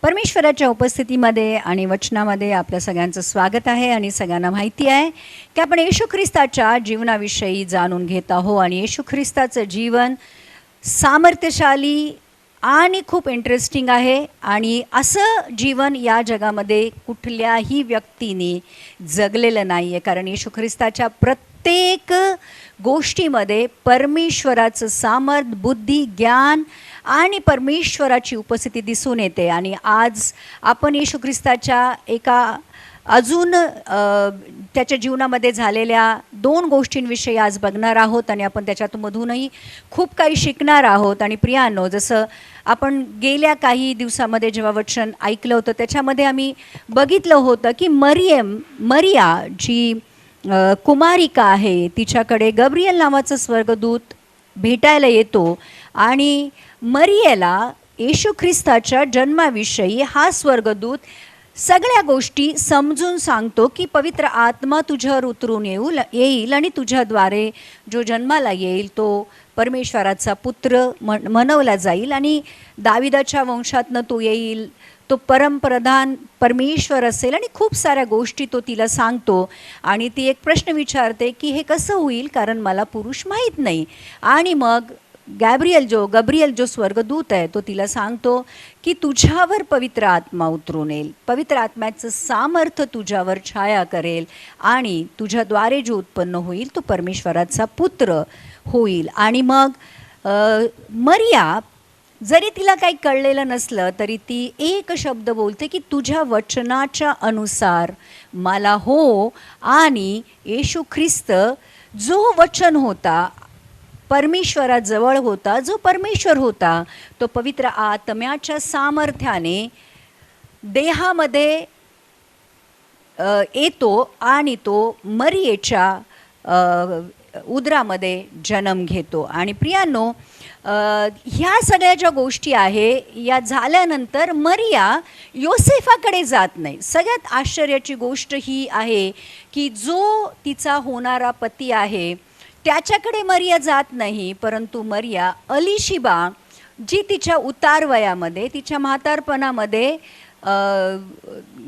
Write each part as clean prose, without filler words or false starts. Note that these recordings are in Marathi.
परमेश्वराच्या उपस्थितीमध्ये आणि वचनामध्ये आपल्या सगळ्यांचं स्वागत आहे. आणि सगळ्यांना माहिती आहे की आपण येशू ख्रिस्ताच्या जीवनाविषयी जाणून घेत आहोत. आणि येशू ख्रिस्ताचं जीवन सामर्थ्यशाली आणि खूप इंटरेस्टिंग आहे. आणि असं जीवन या जगामध्ये कुठल्याही व्यक्तीने जगलेलं नाही आहे, कारण येशू ख्रिस्ताच्या प्रत्येक गोष्टीमध्ये परमेश्वराचं सामर्थ्य, बुद्धी, ज्ञान आणि परमेश्वराची उपस्थिती दिसून येते. आणि आज आपण येशू ख्रिस्ताच्या एका अजून त्याच्या जीवनामध्ये झालेल्या 2 गोष्टींविषयी आज बघणार आहोत आणि आपण त्याच्यामधूनही खूप काही शिकणार आहोत. आणि प्रियांनो, जसं आपण गेल्या काही दिवसामध्ये जेव्हा वचन ऐकलं होतं त्याच्यामध्ये आम्ही बघितलं होतं की मरिया जी कुमारिका आहे, तिच्याकडे गब्रियल नावाचा स्वर्गदूत भेटायला येतो आणि मरियेला येशू ख्रिस्ताच्या जन्माविषयी हा स्वर्गदूत सगळ्या गोष्टी समजून सांगतो की पवित्र आत्मा तुझ्यावर उतरून येईल आणि तुझ्याद्वारे जो जन्माला येईल तो परमेश्वराचा पुत्र म्हणवला जाईल आणि दाविदाच्या वंशातनं तो येईल, तो परमप्रधान परमेश्वर असेल आणि खूप साऱ्या गोष्टी तो तिला सांगतो. आणि ती एक प्रश्न विचारते की हे कसं होईल, कारण मला पुरुष माहीत नाही. आणि मग गब्रियल जो स्वर्गदूत आहे तो तिला सांगतो की तुझ्यावर पवित्र आत्मा उतरून येईल, पवित्र आत्म्याचं सामर्थ्य तुझ्यावर छाया करेल आणि तुझ्याद्वारे जो उत्पन्न होईल तो परमेश्वराचा पुत्र होईल. आणि मग मरिया, जरी तिला काही कळलेलं नसलं तरी ती एक शब्द बोलते की तुझ्या वचनाच्या अनुसार मला हो. आणि येशू ख्रिस्त जो वचन होता, परमेश्वराजवळ होता, जो परमेश्वर होता, तो पवित्र आत्म्याच्या सामर्थ्याने देहामध्ये येतो आणि तो मरियेच्या उदरामध्ये जन्म घेतो. आणि प्रियांनो, ह्या सगळ्या ज्या गोष्टी आहे या झाल्यानंतर मरिया योसेफाकडे जात नाही. सगळ्यात आश्चर्याची गोष्ट ही आहे की जो तिचा होणारा पती आहे त्याच्याकडे मरिया जात नाही, परंतु मरिया अलिशिबा जी तिच्या उतारवयामध्ये, तिच्या म्हातारपणामध्ये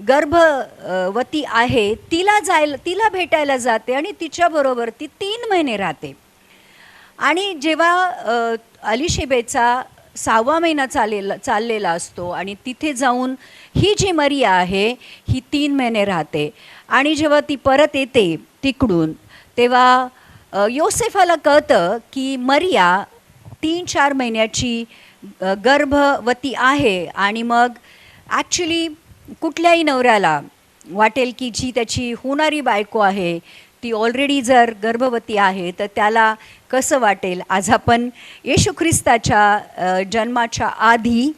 गर्भवती आहे, तिला भेटायला जाते आणि तिच्याबरोबर ती 3 महिने राहते. आणि जेव्हा अलिशिबेचा 6वा महिना चाललेला असतो आणि तिथे जाऊन ही जी मरिया आहे ही 3 महिने राहते. आणि जेव्हा ती परत येते तिकडून तेव्हा योसेफाला कळतं की मरिया 3-4 महिन्याची गर्भवती आहे. आणि मग ॲक्च्युली कुठल्याही नवऱ्याला वाटेल की जी त्याची होणारी बायको आहे ती ऑलरेडी जर गर्भवती आहे तर त्याला कसं वाटेल. आज आपण येशू ख्रिस्ताच्या जन्माच्या आधी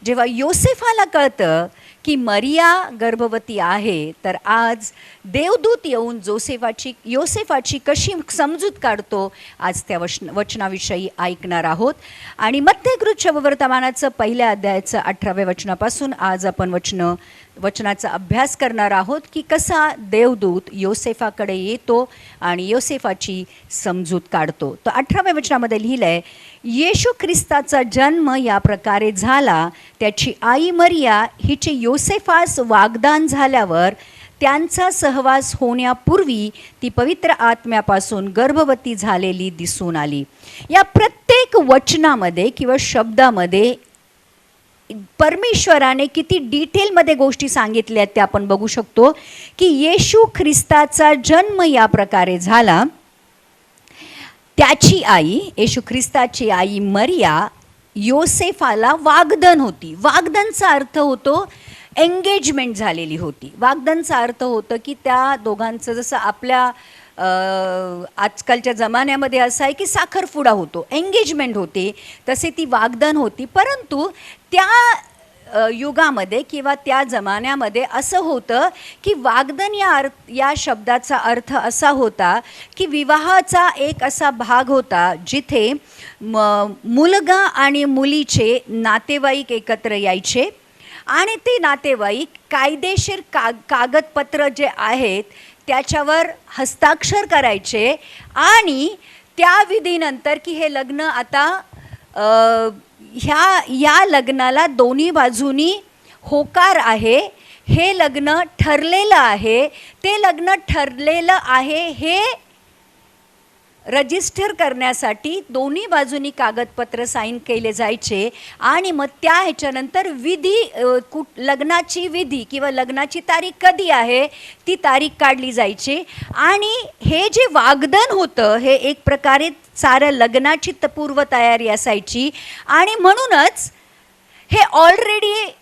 जेव्हा योसेफाला कळतं की मरिया गर्भवती आहे, तर आज देवदूत येऊन योसेफाची कशी समजूत काढतो आज त्या वचनाविषयी ऐकणार आहोत. आणि मत्तेकृत वर्तमानाचं 1 अध्यायाचं 18व्या वचनापासून आज आपण वचनाचा अभ्यास करणार आहोत की कसा देवदूत योसेफाकडे येतो आणि योसेफाची समजूत काढतो. तर 18व्या वचनामध्ये लिहिलं आहे, येशू ख्रिस्ताचा जन्म या प्रकारे झाला. त्याची आई मरिया हिचे योसेफास वाग्दान झाल्यावर त्यांचा सहवास होण्यापूर्वी ती पवित्र आत्म्यापासून गर्भवती झालेली दिसून आली. या प्रत्येक वचनामध्ये किंवा शब्दामध्ये परमेश्वराने किती डिटेलमध्ये गोष्टी सांगितल्या आहेत ते आपण बघू शकतो. की येशू ख्रिस्ताचा जन्म या प्रकारे झाला. त्याची आई, येशू ख्रिस्ताची आई मरिया योसेफाला वाग्दन होती. वाग्दनचा अर्थ होतो एंगेजमेंट झालेली होती. वाग्दनचा अर्थ होतं की त्या दोघांचं, जसं आपल्या आजकालच्या जमान्यामध्ये असं आहे की साखरपुडा होतो, एंगेजमेंट होते, तसे ती वाग्दन होती. परंतु त्या युगामध्ये किंवा त्या जमान्यामध्ये असं होतं की वाग्दन या शब्दाचा अर्थ असा होता की विवाहाचा एक असा भाग होता जिथे मुलगा आणि मुलीचे नातेवाईक एकत्र यायचे आणि ते नातेवाईक कायदेशीर कागदपत्र जे आहेत त्याच्यावर हस्ताक्षर करायचे आणि त्या विधीनंतर की हे लग्न आता या लग्नाला दोन्ही बाजूनी होकार आहे, हे लग्न ठरलेलं आहे, ते लग्न ठरलेलं आहे हे रजिस्टर करण्यासाठी दोन्ही बाजूनी कागदपत्र साईन केले जायचे आणि मग त्या ह्याच्यानंतर लग्नाची विधी किंवा लग्नाची तारीख कधी आहे ती तारीख काढली जायची. आणि हे जे वाग्दान होतं हे एक प्रकारे साऱ्या लग्नाची पूर्वतयारी असायची. आणि म्हणूनच हे ऑलरेडी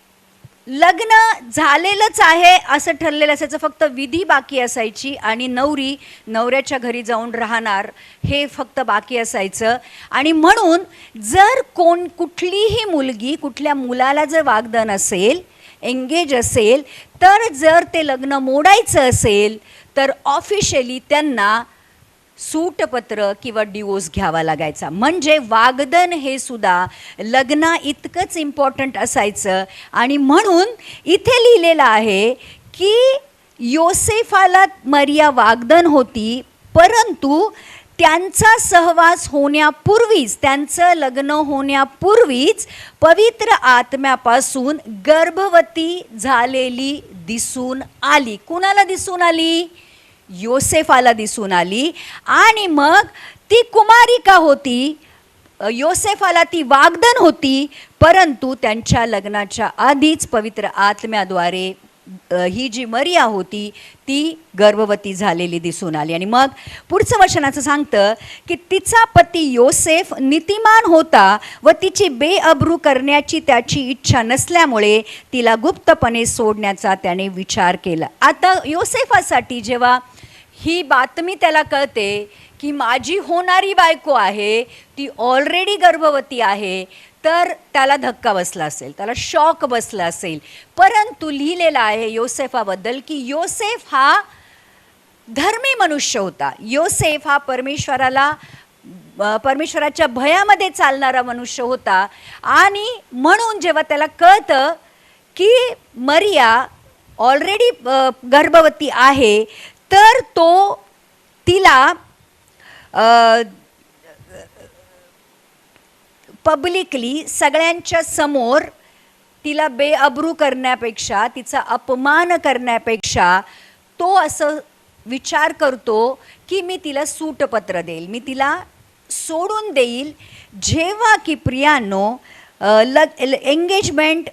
लग्न झालेलंच आहे असं ठरलेलं असायचं, फक्त विधी बाकी असायची आणि नवऱ्याच्या घरी जाऊन राहणार हे फक्त बाकी असायचं. आणि म्हणून जर कुठलीही मुलगी कुठल्या मुलाला जर वाग्दान असेल, एंगेज असेल, तर जर ते लग्न मोडायचं असेल तर ऑफिशियली त्यांना सूटपत्र किंवा डिवोर्स घ्यावा लागायचा. म्हणजे वाग्दान हे सुद्धा लग्ना इतकंच इम्पॉर्टंट असायचं. आणि म्हणून इथे लिहिलेलं आहे की योसेफाला मरिया वाग्दान होती, परंतु त्यांचा सहवास होण्यापूर्वीच, त्यांचं लग्न होण्यापूर्वीच पवित्र आत्म्यापासून गर्भवती झालेली दिसून आली. कुणाला दिसून आली? योसेफाला दिसून आली. आणि मग ती कुमारिका होती, योसेफाला ती वाग्दान होती, परंतु त्यांच्या लग्नाच्या आधीच पवित्र आत्म्याद्वारे ही जी मरिया होती ती गर्भवती झालेली दिसून आली. आणि मग पुढचं वचनाचं सांगतं की तिचा पती योसेफ नीतिमान होता व तिची बेअब्रू करण्याची त्याची इच्छा नसल्यामुळे तिला गुप्तपणे सोडण्याचा त्याने विचार केला. आता योसेफासाठी जेव्हा ही बातमी त्याला कळते की माझी होणारी बायको आहे ती ऑलरेडी गर्भवती आहे, तर त्याला धक्का बसला असेल, त्याला शॉक बसला असेल. परंतु लिहिलेलं आहे योसेफाबद्दल की योसेफ हा धर्मी मनुष्य होता. योसेफ हा परमेश्वराच्या भयामध्ये चालणारा मनुष्य होता. आणि म्हणून जेव्हा त्याला कळतं की मरिया ऑलरेडी गर्भवती आहे, तर तो तिला पब्लिकली सगळ्यांच्या समोर तिला बेअब्रू करण्यापेक्षा, तिचा अपमान करण्यापेक्षा तो असं विचार करतो की मी तिला सूटपत्र देईल, मी तिला सोडून देईल. जेव्हा की प्रियांनो एंगेजमेंट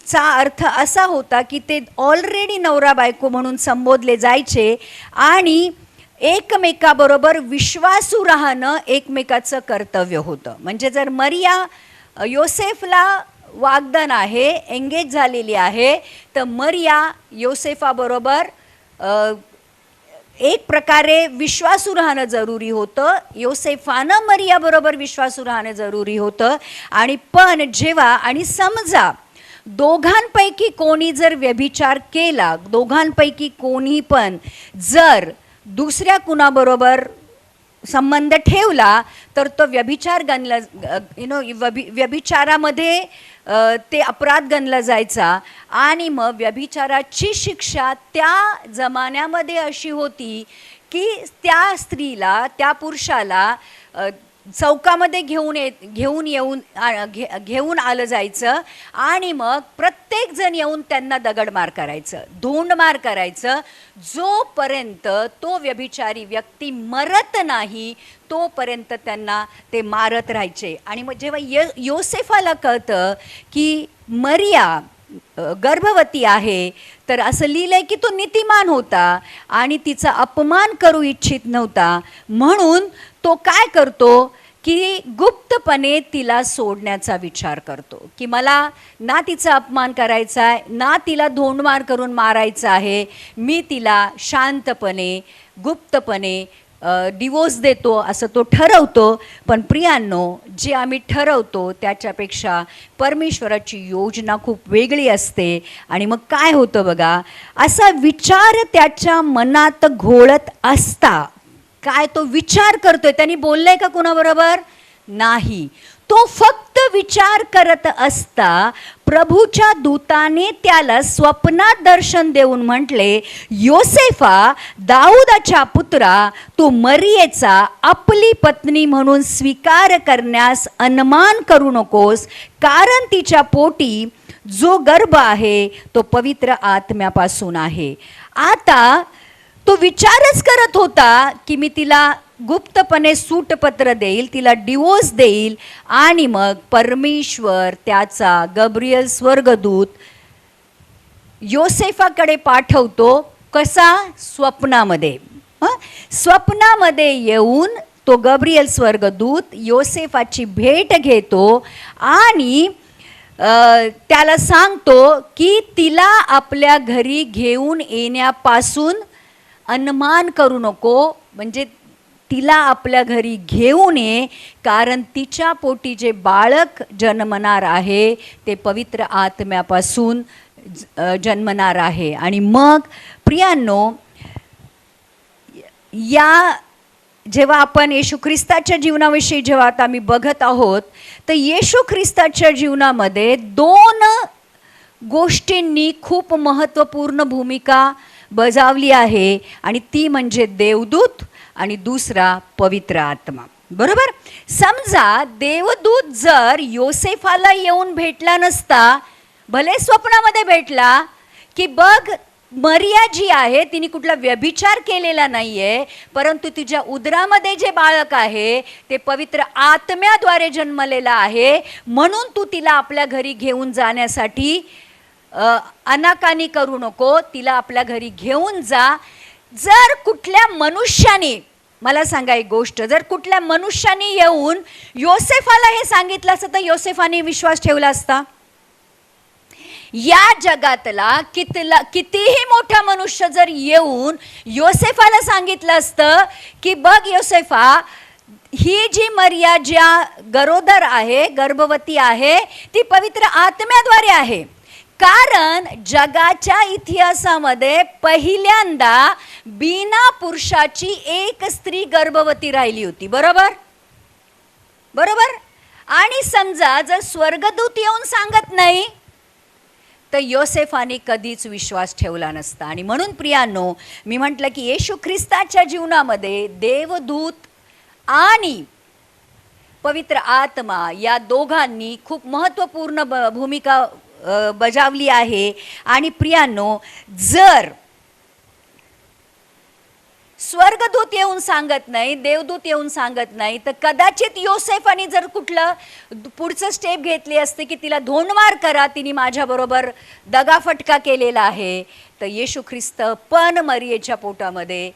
चा अर्थ असा होता की ते ऑलरेडी नवरा बायको म्हणून संबोधले जायचे आणि एकमेकाबरोबर विश्वासू राहणं एकमेकाचं कर्तव्य होतं. म्हणजे जर मरिया योसेफला वाग्दान आहे, एंगेज झालेली आहे, तर मरिया योसेफाबरोबर एक प्रकारे विश्वासू राहणं जरुरी होतं, योसेफानं मरियाबरोबर विश्वासू राहणं जरुरी होतं. आणि पण जेव्हा आणि समजा दोघांपैकी कोणी जर व्यभिचार केला, दोघांपैकी कोणी पण जर दुसऱ्या कुणाबरोबर संबंध ठेवला तर तो व्यभिचार गणला, व्यभिचारामध्ये ते अपराध गणला जायचा. आणि मग व्यभिचाराची शिक्षा त्या जमान्यामध्ये अशी होती की त्या स्त्रीला, त्या पुरुषाला चौकामध्ये घेऊन आलं जायचं आणि मग प्रत्येक जण येऊन त्यांना दगडमार करायचं, धोंडमार करायचं. जोपर्यंत तो व्यभिचारी व्यक्ती मरत नाही तोपर्यंत त्यांना ते मारत राहायचे. आणि मग जेव्हा योसेफाला कळतं की मरिया गर्भवती आहे, तर असं लिहिलंय की तो नीतिमान होता आणि तिचा अपमान करू इच्छित नव्हता. म्हणून तो काय करतो की गुप्तपणे तिला सोडण्याचा विचार करतो की मला ना तिचा अपमान करायचा आहे, ना तिला धोंडमार करून मारायचं आहे, मी तिला शांतपणे गुप्तपणे डिवोर्स देतो असं तो ठरवतो. पण प्रियांनो, जे आम्ही ठरवतो त्याच्यापेक्षा परमेश्वराची योजना खूप वेगळी असते. आणि मग काय होतं बघा, असा विचार त्याच्या मनात घोळत असता, काय तो विचार करतोय, त्यांनी बोललंय का कुणाबरोबर? नाही. तो फक्त विचार करत असता प्रभूच्या दूताने त्याला स्वप्नात दर्शन देऊन म्हटले, योसेफा, दाऊदाच्या पुत्रा, तू मरियेचा आपली पत्नी म्हणून स्वीकार करण्यास अनमान करू नकोस, कारण तिच्या पोटी जो गर्भ आहे तो पवित्र आत्म्यापासून आहे. आता तो विचारच करत होता की मी तिला गुप्तपणे सूटपत्र देईल, तिला डिवोर्स देईल आणि मग परमेश्वर त्याचा गब्रियल स्वर्गदूत योसेफाकडे पाठवतो. कसा? स्वप्नामध्ये. स्वप्नामध्ये येऊन तो गब्रियल स्वर्गदूत योसेफाची भेट घेतो आणि त्याला सांगतो की तिला आपल्या घरी घेऊन येण्यापासून अनुमान करू नको, म्हणजे तिला आपल्या घरी घेऊन ये, कारण तिच्या पोटी जे बाळक जन्मणार आहे ते पवित्र आत्म्यापासून जन्मणार आहे. आणि मग प्रियांनो, या जेव्हा आपण येशू ख्रिस्ताच्या जीवनाविषयी जेव्हा आता आम्ही बघत आहोत, तर येशू ख्रिस्ताच्या जीवनामध्ये 2 गोष्टींनी खूप महत्त्वपूर्ण भूमिका बजावली आहे, आणि ती म्हणजे देवदूत आणि दुसरा पवित्र आत्मा. बरोबर? समजा देवदूत जर योसेफाला येऊन भेटला नसता, भले स्वप्नामध्ये भेटला की बघ मरिया जी आहे तिने कुठला व्यभिचार केलेला नाहीये, परंतु तिच्या उदरामध्ये जे बाळक आहे ते पवित्र आत्म्याद्वारे जन्मलेला आहे, म्हणून तू तिला आपल्या घरी घेऊन जाण्यासाठी अनाकानी करू नको, तिला आपल्या घरी घेऊन जा. जर कुठल्या मनुष्याने, मला सांगा एक गोष्ट, जर कुठल्या मनुष्याने येऊन योसेफाला हे सांगितलं असतं तर योसेफाने विश्वास ठेवला असता? या जगातला कितीही मोठा मनुष्य जर येऊन योसेफाला सांगितलं असतं की बघ योसेफा, ही जी मरिया ज्या गरोदर आहे, गर्भवती आहे, ती पवित्र आत्म्याद्वारे आहे. कारण जगाच्या इतिहासामध्ये पहिल्यांदा बिना पुरुषाची एक स्त्री गर्भवती राहिली होती. बरोबर? बरोबर? आणि समजा जर स्वर्गदूत येऊन सांगत नाही तर योसेफाने कधीच विश्वास ठेवला नसता. आणि म्हणून प्रियांनो, मी म्हटलं की येशू ख्रिस्ताच्या जीवनामध्ये देवदूत आणि पवित्र आत्मा या दोघांनी खूप महत्त्वपूर्ण भूमिका बजावली आहे. आणि प्रियांनो, जर स्वर्गदूत येऊन सांगत नाही, देवदूत येऊन सांगत नाही, तर कदाचित योसेफाने जर कुठलं पुढचं स्टेप घेतली असते की तिला धोंडमार करा, तिने माझ्याबरोबर दगाफटका केलेला आहे, तर येशू ख्रिस्त पण मरियेच्या पोटामध्ये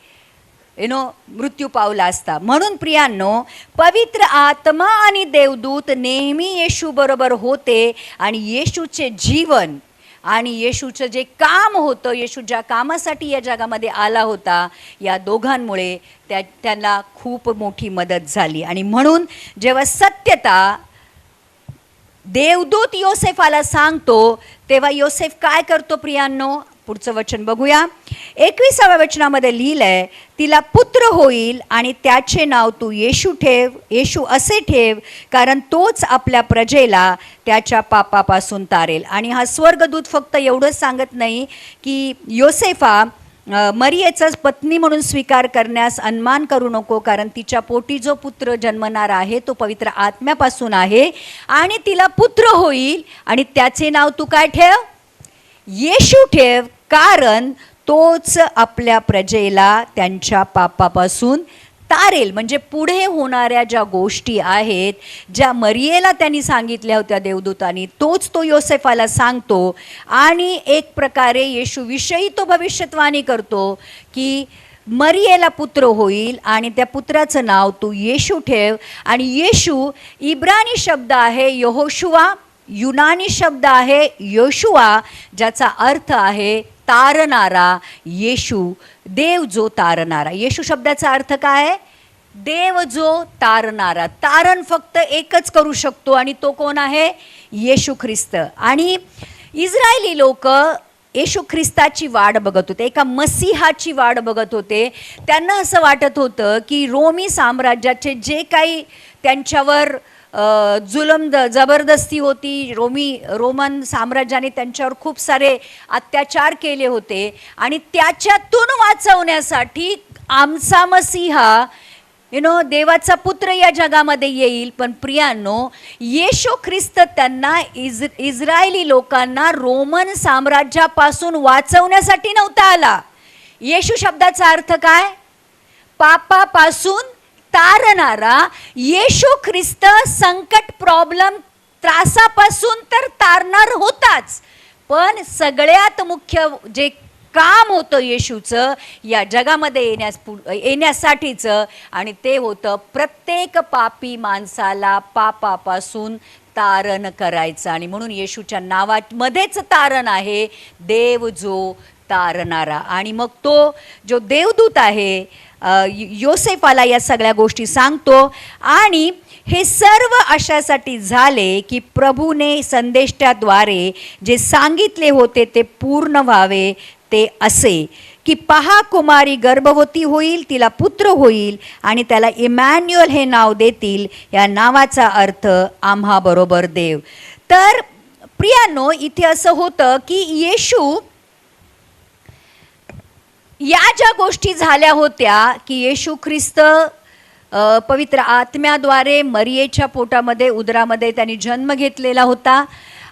मृत्यू पावला असता. म्हणून प्रियांनो, पवित्र आत्मा आणि देवदूत नेहमी येशू बरोबर होते, आणि येशूचे जीवन आणि येशूचं जे काम होतं, येशू ज्या कामासाठी या जगामध्ये आला होता, या दोघांमुळे त्यांना खूप मोठी मदत झाली. आणि म्हणून जेव्हा सत्यता देवदूत योसेफाला सांगतो तेव्हा योसेफ काय करतो प्रियांनो? पुढचं वचन बघूया. 21व्या वचनामध्ये लिहिलंय, तिला पुत्र होईल आणि त्याचे नाव तू येशू ठेव, येशू असे ठेव, कारण तोच आपल्या प्रजेला त्याच्या पापापासून तारेल. आणि हा स्वर्गदूत फक्त एवढंच सांगत नाही की योसेफा, मरियेचा पत्नी म्हणून स्वीकार करण्यास अनमान करू नको, कारण तिच्या पोटी जो पुत्र जन्मणार आहे तो पवित्र आत्म्यापासून आहे, आणि तिला पुत्र होईल आणि त्याचे नाव तू काय ठेव? येशू ठेव, कारण तोच आपल्या प्रजेला त्यांच्या पापापासून तारेल. म्हणजे पुढे होणाऱ्या ज्या गोष्टी आहेत, ज्या मरियेला त्यांनी सांगितल्या होत्या देवदूतांनी, तोच तो योसेफाला सांगतो. आणि एक प्रकारे येशूविषयी तो भविष्यवाणी करतो की मरियेला पुत्र होईल आणि त्या पुत्राचं नाव तू येशू ठेव. आणि येशू इब्रानी शब्द आहे यहोशुवा, युनानी शब्द आहे योशुआ, ज्याचा अर्थ आहे तारणारा. येशू, देव जो तारणारा. येशू शब्दाचा अर्थ काय आहे? देव जो तारणारा. तारण फक्त एकच करू शकतो, आणि तो कोण आहे? येशू ख्रिस्त. आणि इस्रायली लोक येशू ख्रिस्ताची वाट बघत होते, एका मसीहाची वाट बघत होते. त्यांना असं वाटत होतं की रोमी साम्राज्याचे जे काही त्यांच्यावर जुलम जबरदस्ती होती, रोमन साम्राज्याने त्यांच्यावर खूप सारे अत्याचार केले होते, आणि त्याच्यातून वाचवण्यासाठी आमचा मसीहा देवाचा पुत्र या जगामध्ये येईल. पण प्रियांनो, येशू ख्रिस्त त्यांना इस्रायली लोकांना रोमन साम्राज्यापासून वाचवण्यासाठी नव्हता आला. येशू शब्दाचा अर्थ काय? पापापासून तारणारा. येशू ख्रिस्त संकट, प्रॉब्लेम, त्रासापासून तर तारणार होताच, पण सगळ्यात मुख्य जे काम होतं येशूचं या जगामध्ये येण्यासाठीचं, आणि ते होतं प्रत्येक पापी माणसाला पापापासून तारण करायचं. आणि म्हणून येशूच्या नावामध्येच तारण आहे, देव जो तारणारा. आणि मग तो जो देवदूत आहे योसेफाला या सगळ्या गोष्टी सांगतो. आणि हे सर्व अशासाठी झाले की प्रभूने संदेष्टाद्वारे जे सांगितले होते ते पूर्ण व्हावे. ते असे की पहा, कुमारी गर्भवती होईल, तिला पुत्र होईल आणि त्याला इमॅन्युअल हे नाव देतील. या नावाचा अर्थ आम्हा बरोबर देव. तर प्रियांनो, इथे असं होतं की येशू या ज्या गोष्टी झाल्या होत्या की येशू ख्रिस्त पवित्र आत्म्याद्वारे मरियेच्या पोटामध्ये, उदरामध्ये त्यांनी जन्म घेतलेला होता.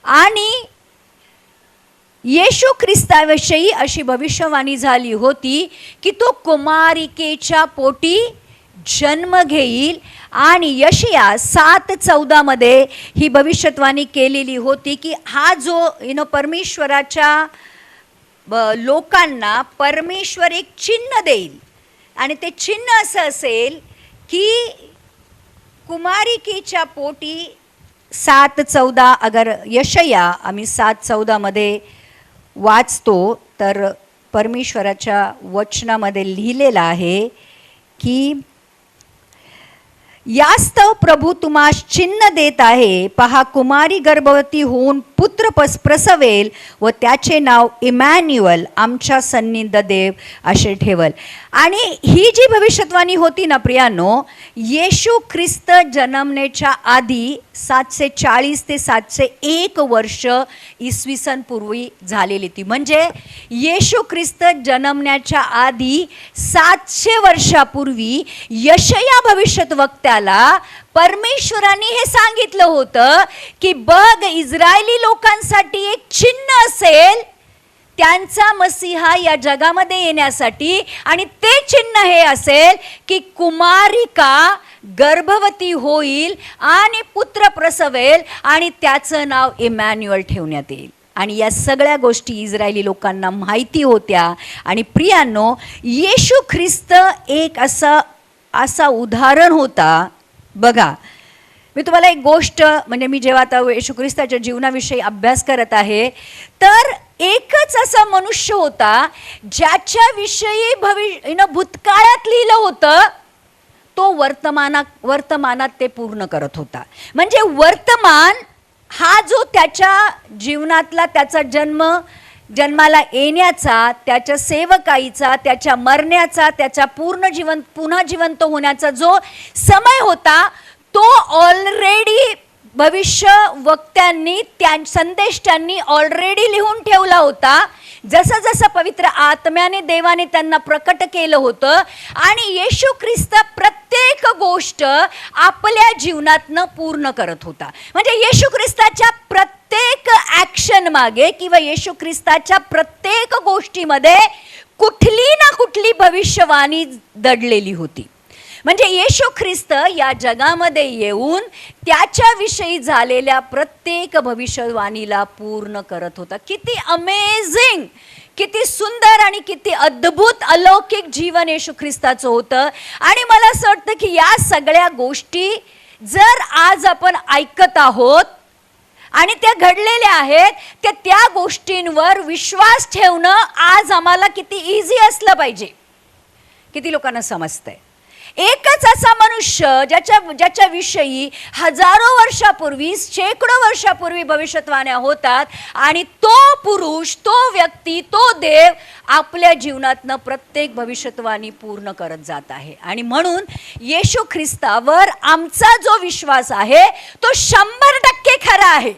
आणि येशू ख्रिस्ताविषयी अशी भविष्यवाणी झाली होती की तो कुमारिकेच्या पोटी जन्म घेईल. आणि यशाया 7:14 मध्ये ही भविष्यवाणी केलेली होती की हा जो परमेश्वराच्या लोकांना परमेश्वर एक चिन्ह देईल. आणि ते चिन्ह असं असेल की कुमारिकेच्या पोटी 7:14, अगर यशाया आम्ही 7:14 मध्ये वाचतो तर परमेश्वराच्या वचनामध्ये लिहिलेलं आहे की यास्तव प्रभू तुम्हास चिन्ह देत आहे, पहा कुमारी गर्भवती होऊन पुत्र प्रसवेल व त्याचे नाव इमॅन्युअल, आमच्या सन्निध देव असे ठेवल. आणि ही जी भविष्यवाणी होती ना प्रियांनो, येशू ख्रिस्त जन्मण्याच्या आधी 740 ते 701 वर्ष इसवी सन पूर्वी झालेली ती. म्हणजे येशू ख्रिस्त जन्मण्याच्या आधी 700 वर्षापूर्वी यशाया भविष्यवक्त्याला परमेश्वराने हे सांगितलं होतं की बघ, इस्रायली लोकांसाठी एक चिन्ह असेल त्यांचा मसीहा या जगामध्ये येण्यासाठी. आणि ते चिन्ह हे असेल की कुमारिका गर्भवती होईल आणि पुत्र प्रसवेल आणि त्याचं नाव इमॅन्युअल ठेवण्यात येईल. आणि या सगळ्या गोष्टी इस्रायली लोकांना माहिती होत्या. आणि प्रियांनो, येशू ख्रिस्त एक असा उदाहरण होता. बघा, मी तुम्हाला एक गोष्ट, म्हणजे मी जेव्हा आता येशू ख्रिस्ताच्या जीवनाविषयी अभ्यास करत आहे तर एकच असा मनुष्य होता ज्याच्याविषयी भूतकाळात लिहिलं होतं, तो वर्तमानात ते पूर्ण करत होता. म्हणजे वर्तमान हा जो त्याच्या जीवनातला त्याचा जन्माला येण्याचा, त्याच्या सेवकाईचा, त्याच्या मरण्याचा, त्याच्या पुन्हा जिवंत होण्याचा जो समय होता, तो ऑलरेडी भविष्यवक्त्यांनी संदेष्टांनी ऑलरेडी लिहून ठेवला होता. जसं जसं पवित्र आत्म्याने देवाने त्यांना प्रकट केलं होतं. आणि येशू ख्रिस्त प्रत्येक गोष्ट आपल्या जीवनातनं पूर्ण करत होता. म्हणजे येशू ख्रिस्ताच्या प्रत्येक ॲक्शन मागे किंवा येशू ख्रिस्ताच्या प्रत्येक गोष्टीमध्ये कुठली ना कुठली भविष्यवाणी दडलेली होती. म्हणजे येशू ख्रिस्त या जगामध्ये येऊन त्याच्याविषयी झालेल्या प्रत्येक भविष्यवाणीला पूर्ण करत होता. किती अमेझिंग, किती सुंदर आणि किती अद्भुत अलौकिक जीवन येशू ख्रिस्ताचं होतं. आणि मला असं वाटतं की या सगळ्या गोष्टी जर आज आपण ऐकत आहोत आणि त्या घडलेल्या आहेत, त्या गोष्टींवर विश्वास ठेवणं आज आम्हाला किती इझी असलं पाहिजे. किती लोकांना समजतंय? एकच असा मनुष्य ज्याच्याविषयी हजारो वर्षापूर्वी, शेकडो वर्षापूर्वी भविष्यवाण्या होतात. आणि तो पुरुष, तो व्यक्ती, तो देव आपल्या जीवनातनं प्रत्येक भविष्यवाणी पूर्ण करत जात आहे. आणि म्हणून येशू ख्रिस्तावर आमचा जो विश्वास आहे तो 100% खरा आहे.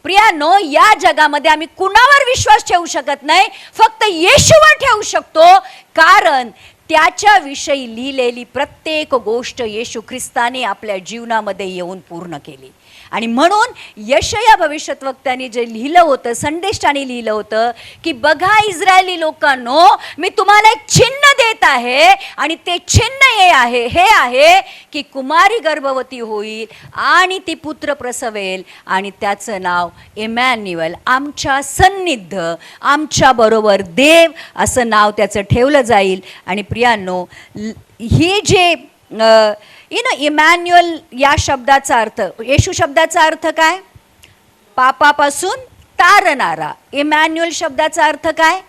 प्रियांनो, या जगामध्ये आम्ही कुणावर विश्वास ठेवू शकत नाही, फक्त येशूवर ठेवू शकतो. कारण त्याच्याविषयी लिहिलेली प्रत्येक गोष्ट येशू ख्रिस्ताने आपल्या जीवनामध्ये येऊन पूर्ण केली. आणि म्हणून यशया भविष्यद्वक्त्याने जे लिहिलं होतं, संदेशाने लिहिलं होतं की बघा इस्रायली लोकांनो, मी तुम्हाला एक चिन्ह देत आहे आणि ते चिन्ह हे आहे की कुमारी गर्भवती होईल आणि ती पुत्र प्रसवेल आणि त्याचं नाव इमॅन्युअल, आमच्या सन्निध, आमच्या बरोबर देव असं नाव त्याचं ठेवलं जाईल. आणि प्रियांनो, हे जे इमॅन्युअल या शब्दाचा अर्थ, येशू शब्दाचा अर्थ काय? पापापासून तारणारा. इमॅन्युअल शब्दाचा अर्थ काय?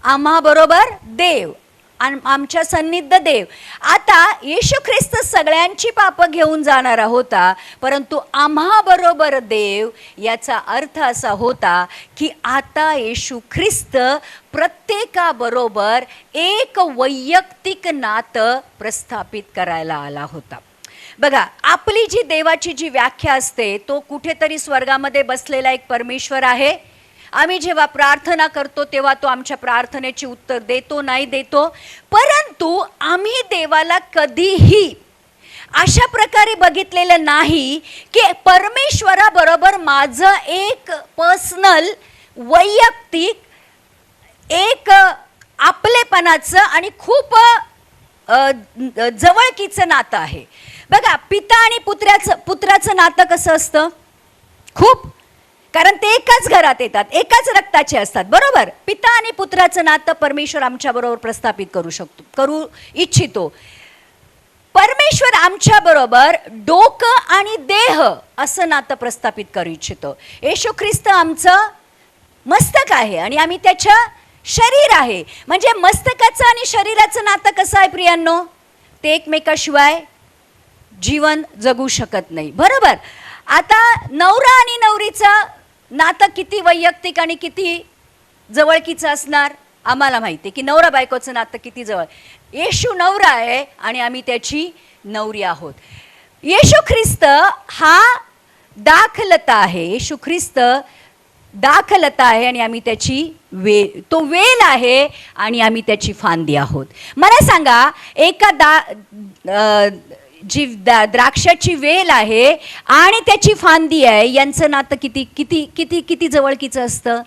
आम्हा बरोबर देव, आमच्या सन्निध देव. आता येशू ख्रिस्त सगळ्यांची पापं घेऊन जाणारा होता, परंतु आम्हा बरोबर देव याचा अर्थ असा होता की आता येशू ख्रिस्त प्रत्येकाबरोबर एक वैयक्तिक नातं प्रस्थापित करायला आला होता. बघा, आपली जी देवाची जी व्याख्या असते, तो कुठेतरी स्वर्गामध्ये बसलेला एक परमेश्वर आहे. आम्ही जेव्हा प्रार्थना करतो तेव्हा तो आमच्या प्रार्थनेची उत्तर देतो, नाही देतो, परंतु आम्ही देवाला कधीही अशा प्रकारे बघितलेलं नाही की परमेश्वराबरोबर माझं एक पर्सनल, वैयक्तिक, एक आपलेपणाचं आणि खूप जवळकीचं नातं आहे. बघा, पिता आणि पुत्राचं नातं कसं असतं? खूप, कारण ते एकाच घरात येतात, एकाच रक्ताचे असतात, बरोबर. पिता आणि पुत्राचं नातं परमेश्वर आमच्या बरोबर प्रस्थापित करू इच्छितो. परमेश्वर आमच्या बरोबर डोकं आणि देह असं नातं प्रस्थापित करू इच्छितो. येशू ख्रिस्त आमचं मस्तक आहे आणि आम्ही त्याचं शरीर आहे. म्हणजे मस्तकाचं आणि शरीराचं नातं कसं आहे प्रियांनो? ते एकमेकाशिवाय जीवन जगू शकत नाही, बरोबर. आता नवरा आणि नवरीचं नातं किती वैयक्तिक आणि किती जवळकीचं असणार? आम्हाला माहिती आहे की नवरा बायकोचं नातं किती जवळ. येशू नवरा आहे आणि आम्ही त्याची नवरी आहोत. येशू ख्रिस्त हा दाखलता आहे. येशू ख्रिस्त दाखलता आहे आणि आम्ही त्याची तो वेल आहे आणि आम्ही त्याची फांदी आहोत. मला सांगा, जी द्राक्षाची वेल आहे आणि त्याची फांदी आहे, यांचं नातं किती किती किती किती जवळकीचं असतं?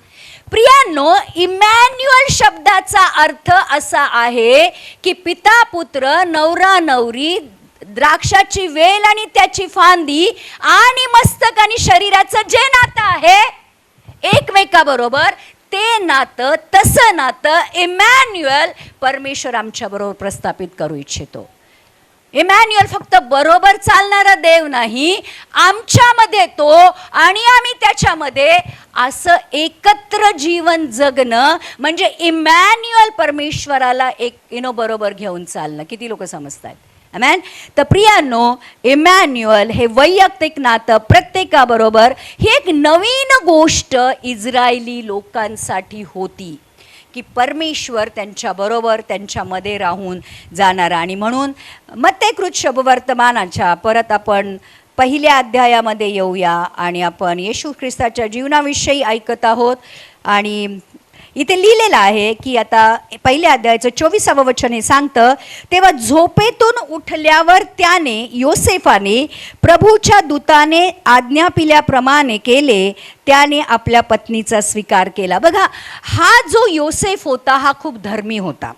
प्रियांनो, इमॅन्युअल शब्दाचा अर्थ असा आहे की पिता पुत्र, नवरा नवरी, द्राक्षाची वेल आणि त्याची फांदी आणि मस्तक आणि शरीराचं जे नातं आहे एकमेकाबरोबर, ते नातं, तसं नातं इमॅन्युअल परमेश्वर आमच्या बरोबर प्रस्थापित करू इच्छितो. इमॅन्युअल फक्त बरोबर चालणारा देव नाही, आमच्यामध्ये तो आणि आम्ही त्याच्यामध्ये असं एकत्र जीवन जगणं म्हणजे इमॅन्युअल परमेश्वराला बरोबर घेऊन चालणं. किती लोक समजतात? आमेन. तर प्रियांनो, इमॅन्युअल हे वैयक्तिक नातं प्रत्येकाबरोबर ही एक नवीन गोष्ट इस्रायली लोकांसाठी होती की परमेश्वर त्यांच्याबरोबर, त्यांच्यामध्ये राहून जाणारा. आणि म्हणून मत्तेकृत शुभवर्तमानाच्या परत आपण पहिल्या अध्यायामध्ये येऊया आणि आपण येशू ख्रिस्ताच्या जीवनाविषयी ऐकत आहोत. आणि इथे लिहिलेलं आहे की आता पहिल्या अध्यायाचं 24वे वचन हे सांगतं, तेव्हा झोपेतून उठल्यावर योसेफाने प्रभूच्या दूताने आज्ञा पिल्याप्रमाणे केले, त्याने आपल्या पत्नीचा स्वीकार केला. बघा, हा जो योसेफ होता हा खूप धर्मी होता.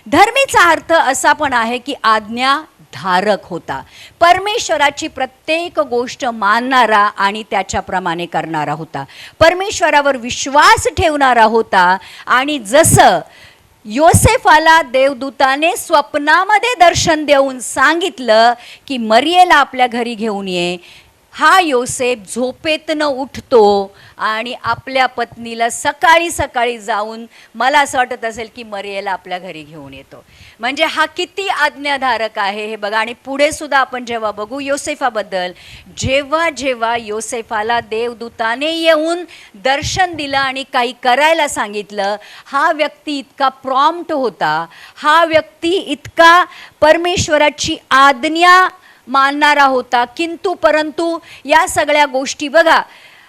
धर्मीचा अर्थ असा पण आहे की आज्ञा धारक होता. परमेश्वराची प्रत्येक गोष्ट मानणारा आणि त्याच्याप्रमाणे करणारा होता. परमेश्वरावर विश्वास ठेवणारा होता. आणि जसं योसेफाला देवदूताने स्वप्नामध्ये दर्शन देऊन सांगितलं की मरियेला आपल्या घरी घेऊन ये, हा योसेफ झोपेतनं उठतो आणि आपल्या पत्नीला सकाळी सकाळी जाऊन, मला असं वाटत असेल की मरियेला आपल्या घरी घेऊन येतो. म्हणजे हा किती आज्ञाधारक आहे हे बघा. आणि पुढे सुद्धा आपण जेव्हा बघू योसेफाबद्दल, जेव्हा जेव्हा योसेफाला देवदूताने येऊन दर्शन दिलं आणि काही करायला सांगितलं, हा व्यक्ती इतका प्रॉम्प्ट होता, हा व्यक्ती इतका परमेश्वराची आज्ञा मानणारा होता. किंतु परंतु या सगळ्या गोष्टी बघा,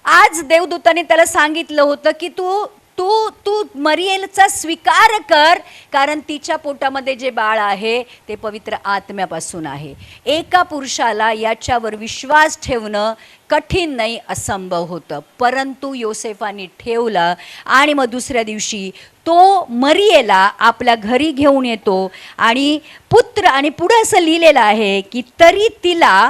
आज देवदूताने त्याला सांगितलं होतं की तू तू तू मरियलचा स्वीकार कर, कारण तिच्या पोटामध्ये जे बाळ आहे ते पवित्र आत्म्यापासून आहे. एका पुरुषाला याच्यावर विश्वास ठेवणं कठीण नाही, असंभव होतं, परंतु योसेफाने ठेवलं. आणि मग दुसऱ्या दिवशी तो मरियेला आपल्या घरी घेऊन येतो आणि पुत्र, आणि पुढं असं लिहिलेलं आहे की तरी तिला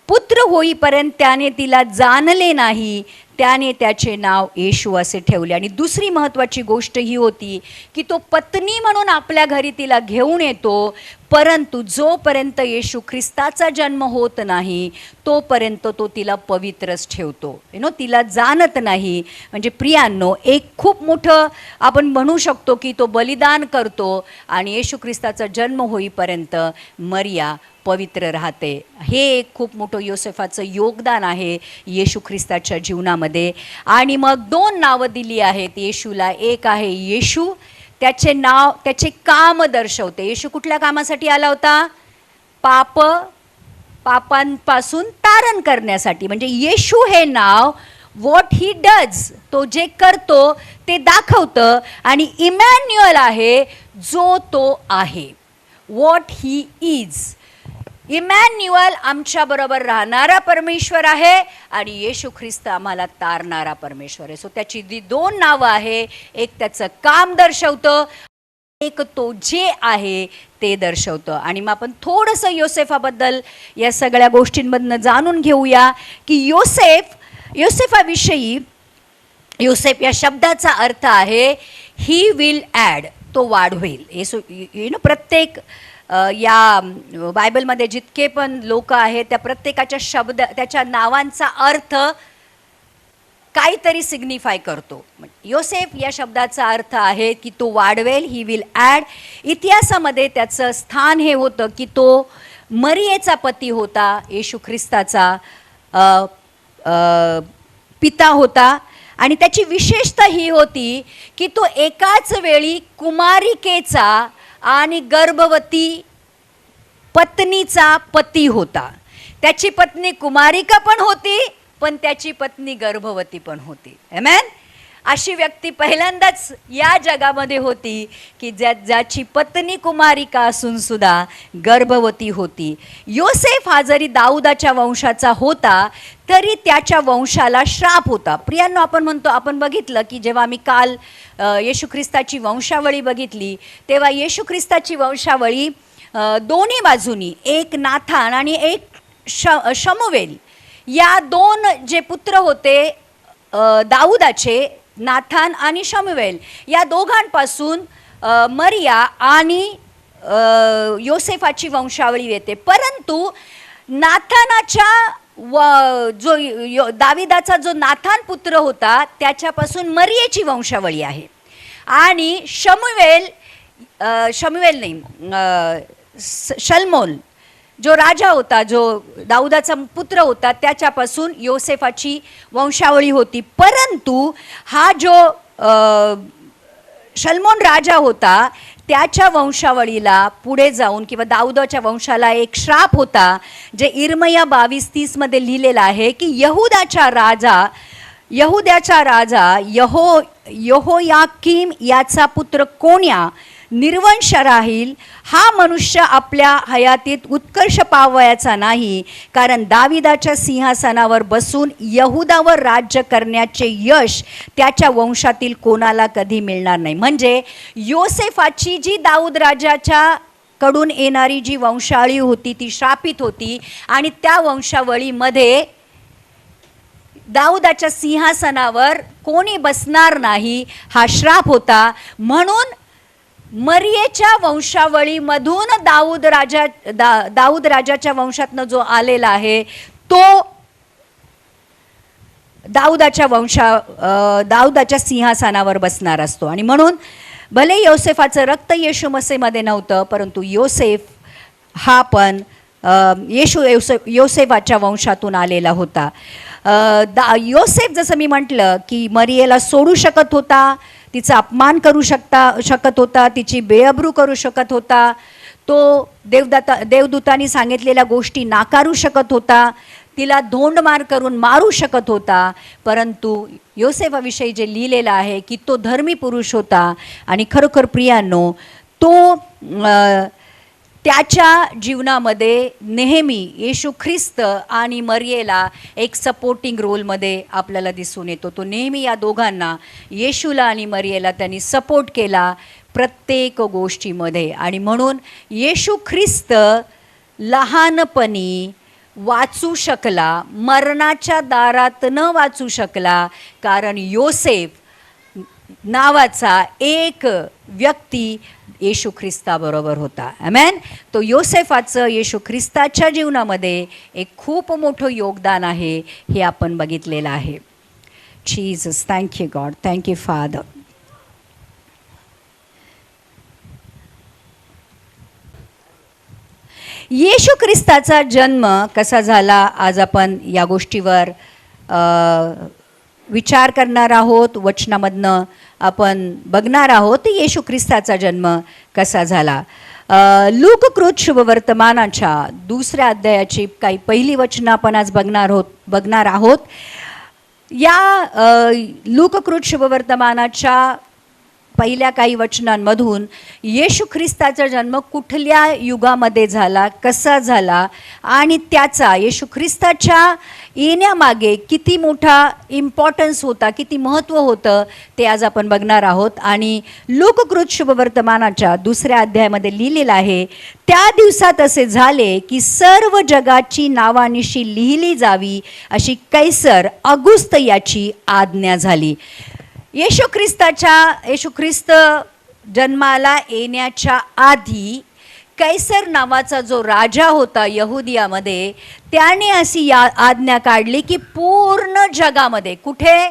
पुत्र होईपर्यंत त्याने तिला जाणले नाही, त्याने त्याचे नाव येशू असे ठेवले. आणि दुसरी महत्त्वाची गोष्ट ही होती की तो पत्नी म्हणून आपल्या घरी तिला घेऊन येतो, परंतु जोपर्यंत येशू ख्रिस्ताचा जन्म होत नाही तोपर्यंत तो तिला पवित्रच ठेवतो. तिला जाणत नाही. म्हणजे प्रियांनो, एक खूप मोठं आपण म्हणू शकतो की तो बलिदान करतो आणि येशू ख्रिस्ताचा जन्म होईपर्यंत मरिया पवित्र राहते. हे एक खूप मोठं योसेफाचं योगदान आहे येशू ख्रिस्ताच्या जीवनामध्ये. आणि मग 2 नावं दिली आहेत येशूला. एक आहे येशू, त्याचे नाव त्याचे काम दर्शवते. येशू कुठल्या कामासाठी आला होता? पापांपासून तारण करण्यासाठी. म्हणजे येशू हे नाव व्हॉट ही डज, तो जे करतो ते दाखवतं. आणि इमॅन्युअल आहे, जो तो आहे, व्हॉट ही इज. इमॅन्युअल आमच्याबरोबर राहणारा परमेश्वर आहे आणि येशू ख्रिस्त आम्हाला तारणारा परमेश्वर आहे. सो त्याची 2 नावं आहे. एक त्याचं काम दर्शवतं, एक तो जे आहे ते दर्शवतं. आणि मग आपण थोडंसं योसेफाबद्दल या सगळ्या गोष्टींमधनं जाणून घेऊया की योसेफाविषयी, योसेफ या शब्दाचा अर्थ आहे ही विल ॲड, तो वाढवेल. प्रत्येक या बायबलमध्ये जितके पण लोक आहेत त्या प्रत्येकाच्या त्याच्या नावांचा अर्थ काहीतरी सिग्निफाय करतो. योसेफ या शब्दाचा अर्थ आहे की तो वाढवेल, ही विल ॲड. इतिहासामध्ये त्याचं स्थान हे होतं की तो मरियेचा पती होता, येशू ख्रिस्ताचा पिता होता. आणि त्याची विशेषता ही होती की तो एकाच वेळी कुमारिकेचा आणि गर्भवती पत्नीचा पती होता. त्याची पत्नी कुमारिका पण होती, पण त्याची पत्नी गर्भवती पण होती. आमेन. अशी व्यक्ती पहिल्यांदाच या जगामध्ये होती की ज्याची पत्नी कुमारिका असून सुद्धा गर्भवती होती. योसेफ हा जरी दाऊदाच्या वंशाचा होता तरी त्याच्या वंशाला श्राप होता. प्रियांनो, आपण बघितलं की जेव्हा आम्ही काल येशू ख्रिस्ताची वंशावळी बघितली तेव्हा येशू ख्रिस्ताची वंशावळी दोन्ही बाजूनी, एक नाथान आणि एक शमुवेल, या 2 जे पुत्र होते दाऊदाचे, नाथान आणि शमुवेल, या दोघांपासून मरिया आणि योसेफाची वंशावळी येते. परंतु नाथानाच्या जो दाविदाचा जो नाथान पुत्र होता त्याच्यापासून मरियेची वंशावळी आहे. आणि शल्मोन जो राजा होता, जो दाऊदाचा पुत्र होता, त्याच्यापासून योसेफाची वंशावळी होती. परंतु हा जो शल्मोन राजा होता त्याच्या वंशावळीला पुढे जाऊन किंवा दाऊदाच्या वंशाला एक श्राप होता, जे इर्मया 22:30 मध्ये लिहिलेला आहे की यहुद्याचा राजा यहोयाकीम याचा पुत्र कोण्या निर्वंश राहील. हा मनुष्य आपल्या हयातीत उत्कर्ष पावायचा नाही, कारण दाविदाच्या सिंहासनावर बसून यहुदावर राज्य करण्याचे यश त्याच्या वंशातील कोणाला कधी मिळणार नाही. म्हणजे योसेफाची जी दाऊद राजाच्या कडून येणारी जी वंशावळी होती ती श्रापित होती आणि त्या वंशावळीमध्ये दाऊदाच्या सिंहासनावर कोणी बसणार नाही हा श्राप होता. म्हणून मरियेच्या वंशावळीमधून दाऊद राजाच्या वंशातनं जो आलेला आहे तो दाऊदाच्या सिंहासनावर बसणार असतो. आणि म्हणून भले योसेफाचं रक्त येशू मसीहमध्ये नव्हतं, परंतु योसेफ हा पण योसेफाच्या वंशातून आलेला होता. योसेफ, जसं मी म्हटलं की मरियेला सोडू शकत होता, तिचा अपमान करू शकत होता, तिची बेअब्रू करू शकत होता, तो देवदूतांनी सांगितलेल्या गोष्टी नाकारू शकत होता, तिला धोंडमार करून मारू शकत होता, परंतु योसेफाविषयी जे लिहिलेलं आहे की तो धर्मी पुरुष होता. आणि खरोखर प्रियांनो, तो त्याच्या जीवनामध्ये नेहमी येशू ख्रिस्त आणि मरियेला एक सपोर्टिंग रोलमध्ये आपल्याला दिसून येतो. तो नेहमी या दोघांना, येशूला आणि मरियेला, त्यांनी सपोर्ट केला प्रत्येक गोष्टीमध्ये. आणि म्हणून येशू ख्रिस्त लहानपणी वाचू शकला, मरणाच्या दारात न वाचू शकला, कारण योसेफ नावाचा एक व्यक्ती येशू ख्रिस्ताबरोबर होता. आमेन. तो योसेफाचं येशू ख्रिस्ताच्या जीवनामध्ये एक खूप मोठं योगदान आहे, हे आपण बघितलेलं आहे. Jesus, thank you God, thank you father. येशू ख्रिस्ताचा जन्म कसा झाला, आज आपण या गोष्टीवर विचार करणार आहोत. वचनामधनं आपण बघणार आहोत येशू ख्रिस्ताचा जन्म कसा झाला. लूककृत शुभवर्तमानाच्या 2ऱ्या अध्यायाची काही पहिली वचनं आपण आज बघणार आहोत. या लूककृत शुभवर्तमानाच्या पहिल्या काही वचनांमधून येशू ख्रिस्ताचा जन्म कुठल्या युगामध्ये झाला, कसा झाला आणि त्याचा येशू ख्रिस्ताच्या येण्यामागे किती मोठा इम्पॉर्टन्स होता, किती महत्त्व होतं, ते आज आपण बघणार आहोत. आणि लूककृत शुभवर्तमानाच्या 2ऱ्या अध्यायामध्ये लिहिलेलं आहे, त्या दिवसात असे झाले की सर्व जगाची नावानिशी लिहिली जावी अशी कैसर अगुस्त याची आज्ञा झाली. येशू ख्रिस्त जन्माला येण्याच्या आधी कैसर नावाचा जो राजा होता यहुदियामध्ये, त्याने अशी आज्ञा काढली की पूर्ण जगामध्ये, कुठे,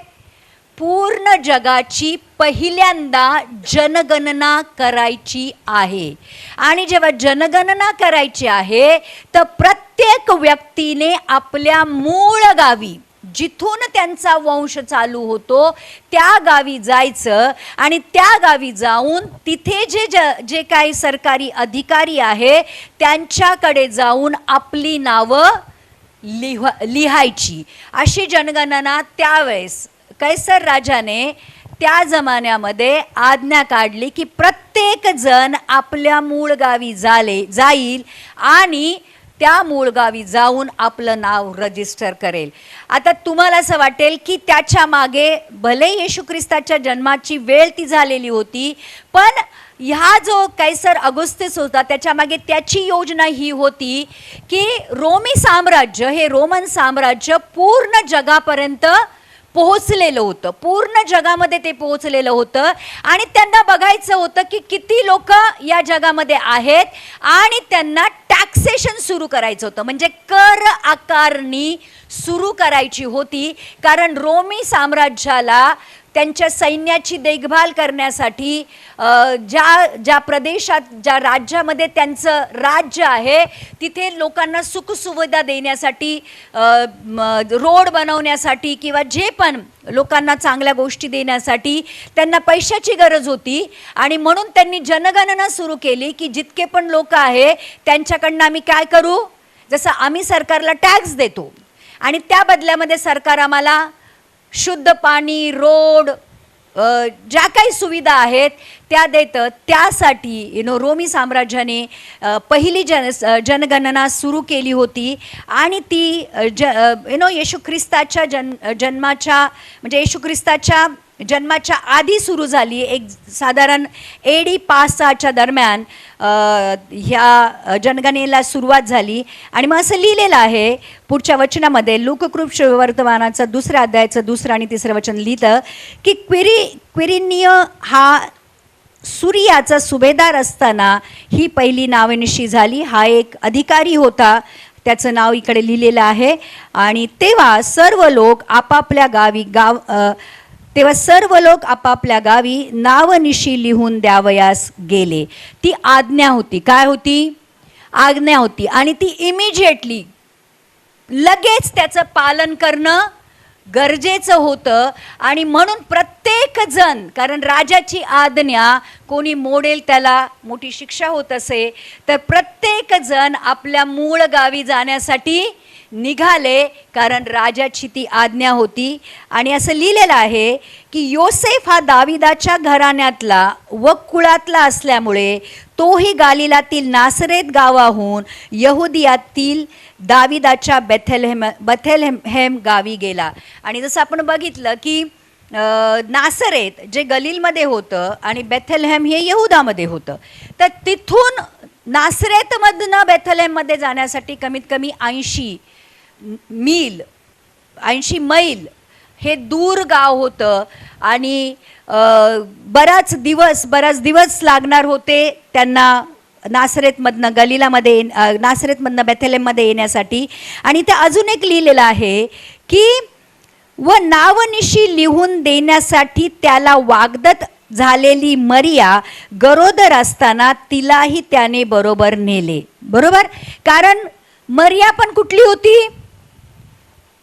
पूर्ण जगाची पहिल्यांदा जनगणना करायची आहे. आणि जेव्हा जनगणना करायची आहे तर प्रत्येक व्यक्तीने आपल्या मूळ गावी, जिथून त्यांचा वंश चालू होतो, त्या गावी जायचं आणि त्या गावी जाऊन तिथे जे काही सरकारी अधिकारी आहे त्यांच्याकडे जाऊन आपली नावं लिहायची. अशी जनगणना त्यावेळेस कैसर राजाने त्या जमान्यामध्ये आज्ञा काढली की प्रत्येक जण आपल्या मूळ गावी जाईल आणि त्या मूळ गावी जाऊन आपलं नाव रजिस्टर करेल. आता तुम्हाला असं वाटेल की त्याच्या मागे भले येशू ख्रिस्ताच्या जन्माची वेळ ती झालेली होती, पण ह्या जो कैसर अगुस्तस होता त्याच्या मागे त्याची योजना ही होती की रोमी साम्राज्य, हे रोमन साम्राज्य पूर्ण जगापर्यंत पोहोचलेलं होतं, पूर्ण जगामध्ये ते पोहोचलेलं होतं. आणि त्यांना बघायचं होतं की किती लोक या जगामध्ये आहेत आणि त्यांना टॅक्सेशन सुरू करायचं होतं, म्हणजे कर आकारणी सुरू करायची होती. कारण रोमी साम्राज्याला त्यांच्या सैन्याची देखभाल करण्यासाठी ज्या प्रदेशात, ज्या राज्यामध्ये त्यांचं राज्य आहे तिथे लोकांना सुखसुविधा देण्यासाठी, रोड बनवण्यासाठी किंवा जे पण लोकांना चांगल्या गोष्टी देण्यासाठी त्यांना पैशाची गरज होती. आणि म्हणून त्यांनी जनगणना सुरू केली की जितके पण लोक आहे त्यांच्याकडनं आम्ही काय करू, जसं आम्ही सरकारला टॅक्स देतो आणि त्या बदल्यामध्ये सरकार आम्हाला शुद्ध पाणी, रोड, ज्या काही सुविधा आहेत त्या देतं. त्यासाठी रोमी साम्राज्याने पहिली जनगणना सुरू केली होती. आणि ती येशू ख्रिस्ताच्या जन्माच्या, म्हणजे येशू ख्रिस्ताच्या जन्माच्या आधी सुरू झाली. एक साधारण AD 5-6च्या दरम्यान ह्या जनगणनेला सुरुवात झाली. आणि मग असं लिहिलेलं आहे पुढच्या वचनामध्ये, लूककृत शुभवर्तमानाचा 2ऱ्या अध्यायाचं 2रं आणि 3रं वचन लिहितं की क्विरिनिय हा सूर्याचा सुभेदार असताना ही पहिली नावनिशी झाली. हा एक अधिकारी होता, त्याचं नाव इकडे लिहिलेलं आहे. आणि तेव्हा सर्व लोक आपापल्या गावी नावनिशी लिहून द्यावयास गेले. ती आज्ञा होती. काय होती? आज्ञा होती. आणि ती इमिजिएटली, लगेच त्याचं पालन करणं गरजेचं होतं. आणि म्हणून प्रत्येक जण, कारण राजाची आज्ञा कोणी मोडेल त्याला मोठी शिक्षा होत असे, तर प्रत्येक जण आपल्या मूळ गावी जाण्यासाठी निघाले, कारण राजाची ती आज्ञा होती. आणि असं लिहिलेलं आहे की योसेफ हा दाविदाच्या घराण्यातला व कुळातला असल्यामुळे तोही गालिलातील नासरेत गावाहून यहुदियातील दाविदाच्या बेथलेहेम गावी गेला. आणि जसं आपण बघितलं की नासरेत जे गलीलमध्ये होतं आणि बेथलेहेम हे यहुदामध्ये होतं, तर तिथून नासरेतमधनं बेथलेहेममध्ये जाण्यासाठी कमीत कमी 80 मैल हे दूर गाव होतं. आणि बराच दिवस लागणार होते त्यांना नासरेतमधनं गलिलामध्ये नासरेतमधनं बेथलेहेममध्ये येण्यासाठी. आणि ते अजून एक लिहिलेलं आहे की व नावनिशी लिहून देण्यासाठी त्याला वाग्दत्त झालेली मरिया गरोदर असताना तिलाही त्याने बरोबर नेले. बरोबर, कारण मरिया पण कुठली होती?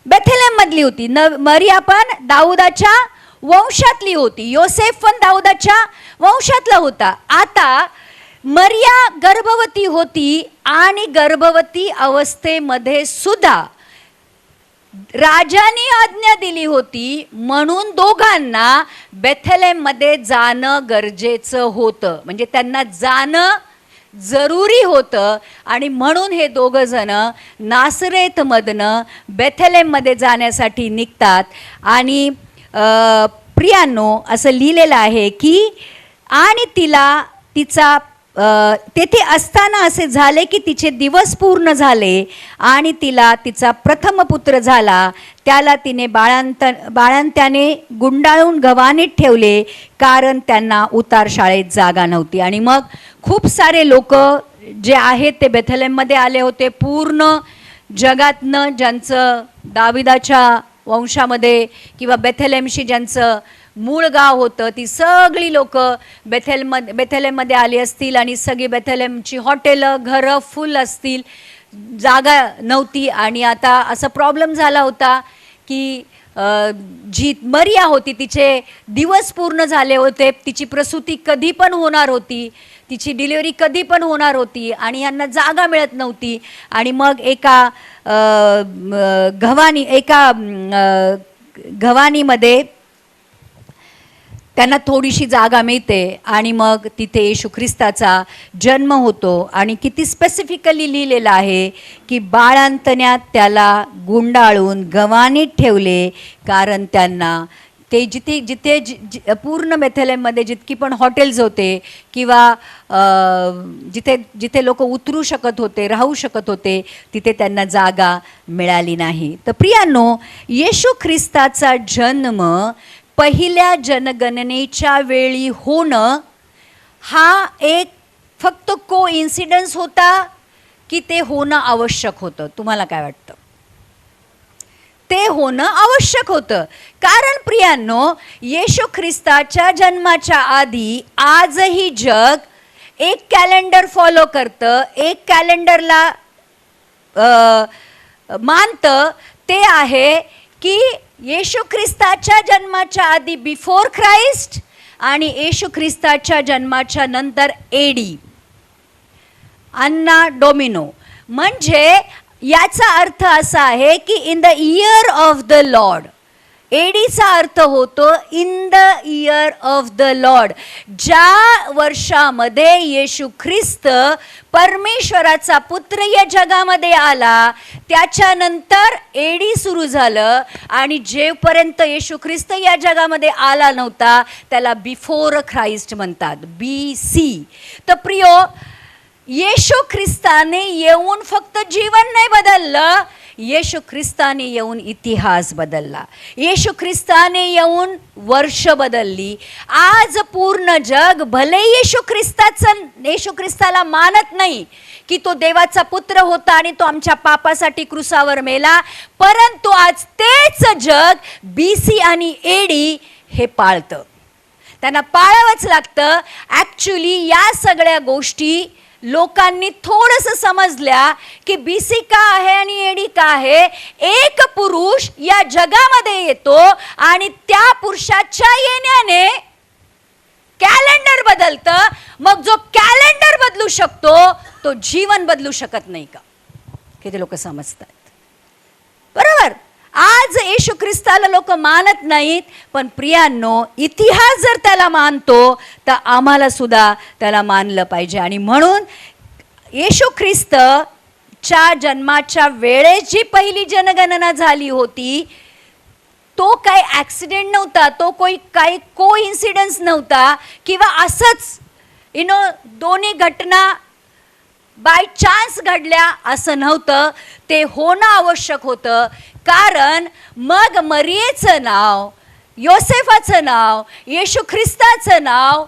बेथलेहेम मधली होती. मरिया पण दाऊदाच्या वंशातली होती. योसेफ पण दाऊदाच्या वंशातला होता. आता मरिया गर्भवती होती आणि गर्भवती अवस्थेमध्ये सुद्धा राजाने आज्ञा दिली होती, म्हणून दोघांना बेथलेहेममध्ये जाणं गरजेचं होतं. म्हणजे त्यांना जाणं जरुरी होतं. आणि म्हणून हे दोघं जण नासरेतमधनं बेथलेहेममध्ये जाण्यासाठी निघतात. आणि प्रियांनो, असं लिहिलेलं आहे की आणि तिचा तेथे असताना असे झाले की तिचे दिवस पूर्ण झाले आणि तिचा प्रथम पुत्र झाला. त्याला तिने बाळंत्याने गुंडाळून गव्हाणीत ठेवले, कारण त्यांना उतार शाळेत जागा नव्हती. आणि मग खूप सारे लोक जे आहेत ते बेथलेहेममध्ये आले होते. पूर्ण जगातनं ज्यांचं दाविदाच्या वंशामध्ये किंवा बेथलेहेमशी ज्यांचं मूळ गाव होतं, ती सगळी लोक बेथलेहेममध्ये आली असतील. आणि सगळी बेथलेहेमची हॉटेलं, घरं फुल असतील, जागा नव्हती. आणि आता असा प्रॉब्लेम झाला होता की जी मरिया होती तिचे दिवस पूर्ण झाले होते, तिची प्रसूती कधी पण होणार होती, तिची डिलिव्हरी कधी पण होणार होती आणि यांना जागा मिळत नव्हती. आणि मग एका गव्हाणीमध्ये त्यांना थोडीशी जागा मिळते आणि मग तिथे येशू ख्रिस्ताचा जन्म होतो. आणि किती स्पेसिफिकली लिहिलेलं आहे की बाळंतण्यात त्याला गुंडाळून गव्हाणीत ठेवले, कारण त्यांना ते जिथे पूर्ण बेथलेहेममध्ये जितकी पण हॉटेल्स होते किंवा जिथे लोक उतरू शकत होते, राहू शकत होते, तिथे त्यांना जागा मिळाली नाही. तर प्रियांनो, येशू ख्रिस्ताचा जन्म पहिल्या जनगणनेच्या वेळी होणं हा एक फक्त कोइन्सिडन्स होता की ते होणं आवश्यक होतं? तुम्हाला काय वाटतं? ते होणं आवश्यक होतं. कारण प्रियांनो, येशू ख्रिस्ताच्या जन्माच्या आधी आजही जग एक कॅलेंडर फॉलो करतं, एक कॅलेंडरला मानतं. ते आहे की येशू ख्रिस्ताच्या जन्माच्या आधी बिफोर ख्राइस्ट आणि येशू ख्रिस्ताच्या जन्माच्या नंतर एडी, अन्ना डोमिनो. म्हणजे याचा अर्थ असा आहे की in the year of the lord. एडीचा अर्थ होतो in the year of the lord. ज्या वर्षामध्ये येशू ख्रिस्त परमेश्वराचा पुत्र या जगामध्ये आला, त्याच्यानंतर एडी सुरू झालं. आणि जेपर्यंत येशू ख्रिस्त या जगामध्ये आला नव्हता त्याला बिफोर ख्राइस्ट म्हणतात, BC. तर प्रियो, येशू ख्रिस्ताने येऊन फक्त जीवन नाही बदललं, येशू ख्रिस्ताने येऊन इतिहास बदलला. येशू ख्रिस्ताने येऊन वर्ष बदलली. आज पूर्ण जग भले येशू ख्रिस्ताला मानत नाही की तो देवाचा पुत्र होता आणि तो आमच्या पापासाठी क्रुसावर मेला, परंतु आज तेच जग BC आणि AD हे पाळतं. त्यांना पाळावंच लागतं. ॲक्च्युली या सगळ्या गोष्टी लोकांनी थोडंसं समजल्या की BC का आहे आणि AD का आहे. एक पुरुष या जगामध्ये येतो आणि त्या पुरुषाच्या येण्याने कॅलेंडर बदलतं. मग जो कॅलेंडर बदलू शकतो तो जीवन बदलू शकत नाही का? किती लोक समजतात? बरोबर. आज येशू ख्रिस्ताला लोक मानत नाहीत, पण प्रियांनो, इतिहास जर त्याला मानतो तर आम्हाला सुद्धा त्याला मानलं पाहिजे. आणि म्हणून येशू ख्रिस्तच्या जन्माच्या वेळेस जी पहिली जनगणना झाली होती, तो काही ॲक्सिडेंट नव्हता, तो काही कोइन्सिडन्स नव्हता, किंवा असंच दोन्ही घटना बाय चान्स घडल्या असं नव्हतं. ते होणं आवश्यक होतं, कारण मग मरियेचं नाव, योसेफाचं नाव, येशू ख्रिस्ताचं नाव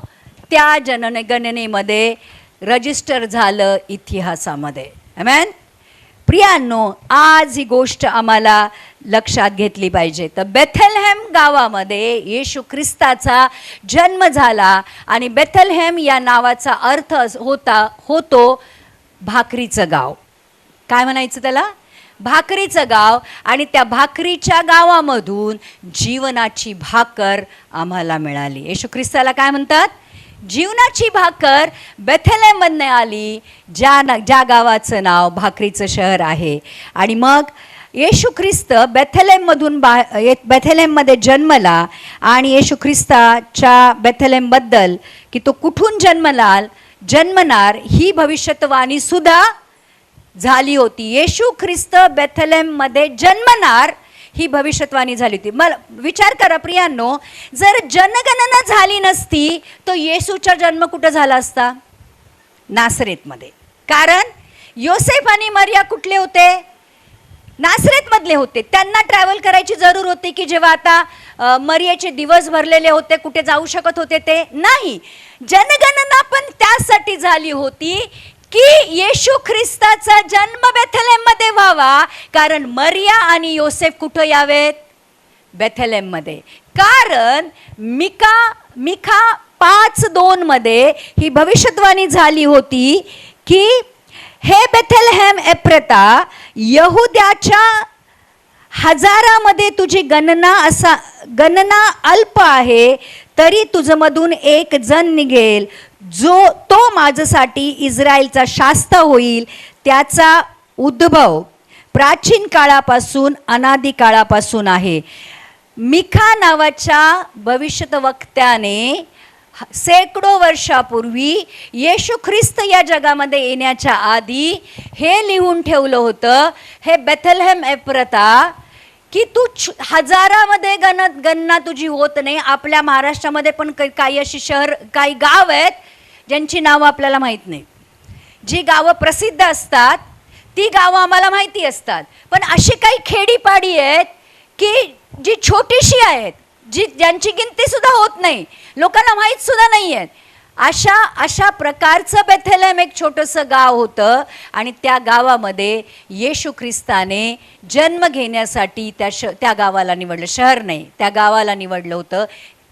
त्या जनगणनेमध्ये रजिस्टर झालं इतिहासामध्ये. आमेन. प्रियांनो, आज ही गोष्ट आम्हाला लक्षात घेतली पाहिजे. तर बेथलहेम गावामध्ये येशू ख्रिस्ताचा जन्म झाला, आणि बेथलहेम या नावाचा अर्थ होतो भाकरीचं गाव. काय म्हणायचं त्याला? भाकरीचं गाव. आणि त्या भाकरीच्या गावामधून जीवनाची भाकर आम्हाला मिळाली. येशू ख्रिस्ताला काय म्हणतात? जीवनाची भाकर बेथलेहममधून आली, ज्या गावाचं नाव भाकरीचं शहर आहे. आणि मग येशू ख्रिस्त बेथलेहममध्ये जन्मला. आणि येशू ख्रिस्ताच्या बेथलेहमबद्दल की तो कुठून जन्मणार ही भविष्यवाणी सुद्धा झाली होती. येशू ख्रिस्त बेथलेहममध्ये जन्मणार ही भविष्यवाणी झाली होती. मला विचार करा प्रियांनो, जर जनगणना झाली नसती तर येशूचा जन्म कुठं झाला असता? नासरेतमध्ये. कारण योसेफ आणि मरिया कुठले होते? नासरेतमधले होते. त्यांना ट्रॅव्हल करायची जरूर होती की जेव्हा आता मरियाचे दिवस भरलेले होते, कुठे जाऊ शकत होते ते नाही. जनगणना पण त्यासाठी झाली होती की येशू ख्रिस्ताचा जन्म बेथलेहममध्ये व्हावा, कारण मरिया आणि योसेफ कुठं यावेत? बेथलेहममध्ये. कारण मिका 5:2 मध्ये ही भविष्यवाणी झाली होती की हे बेथलेहेम एफ्राता, यहुद्याच्या हजारामध्ये तुझी गणना अल्प आहे, तरी तुझमधून एक जण निघेल, तो माझ्यासाठी इस्रायलचा शास्त्र होईल. त्याचा उद्भव प्राचीन काळापासून अनादी काळापासून आहे. मिका नावाच्या भविष्यवक्त्याने शेकडो वर्षापूर्वी येशू ख्रिस्त या जगामध्ये येण्याच्या आधी हे लिहून ठेवलं होतं, हे बेथलेहेम एफ्राता, की तू हजारामध्ये गणना तुझी होत नाही. आपल्या महाराष्ट्रामध्ये पण काही अशी काही गाव आहेत ज्यांची नावं आपल्याला माहीत नाही. जी गावं प्रसिद्ध असतात ती गावं आम्हाला माहिती असतात, पण अशी काही खेडीपाडी आहेत की जी छोटीशी आहेत, ज्यांची गिनती सुद्धा होत नाही, लोकांना माहीत सुद्धा नाही आहेत. अशा प्रकारचं बेथलेहेम एक छोटंसं गाव होतं. आणि त्या गावामध्ये येशू ख्रिस्ताने जन्म घेण्यासाठी त्या गावाला निवडलं. शहर नाही, त्या गावाला निवडलं होतं.